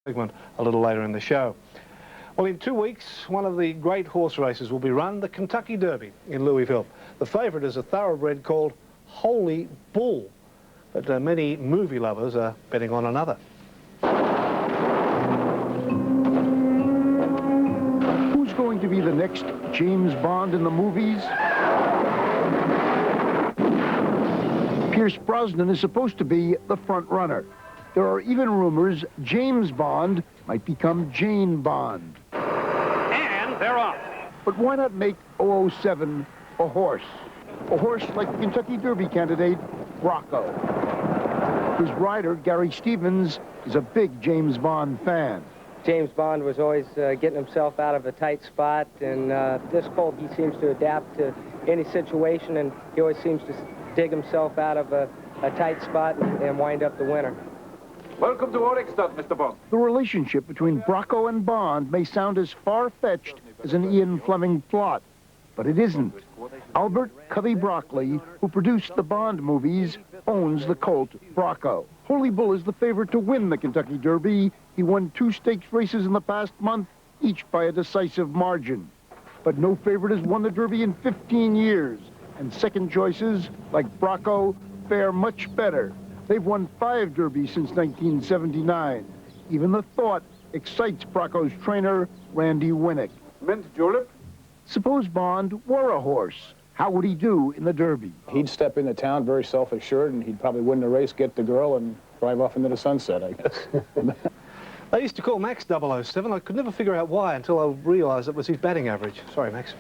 segment a little later in the show. Well, in 2 weeks, one of the great horse races will be run, the Kentucky Derby in Louisville. The favourite is a thoroughbred called Holy Bull, but many movie lovers are betting on another. Who's going to be the next James Bond in the movies? Pierce Brosnan is supposed to be the front runner. There are even rumors James Bond might become Jane Bond. And they're off. But why not make 007 a horse? A horse like the Kentucky Derby candidate, Bronco. His rider, Gary Stevens, is a big James Bond fan. James Bond was always getting himself out of a tight spot, and this colt, he seems to adapt to any situation, and he always seems to dig himself out of a tight spot and wind up the winner. Welcome to Oryxton, Mr. Bond. The relationship between Bronco and Bond may sound as far-fetched as an Ian Fleming plot, but it isn't. Albert Covey Broccoli, who produced the Bond movies, owns the colt Bronco. Holy Bull is the favorite to win the Kentucky Derby. He won 2 stakes races in the past month, each by a decisive margin. But no favorite has won the Derby in 15 years, and second choices, like Bronco, fare much better. They've won 5 Derbies since 1979. Even the thought excites Bronco's trainer, Randy Winnick. Mint julep? Suppose Bond were a horse. How would he do in the Derby? He'd step into town very self-assured, and he'd probably win the race, get the girl, and drive off into the sunset, I guess. They used to call Max 007. I could never figure out why until I realised it was his batting average. Sorry, Max.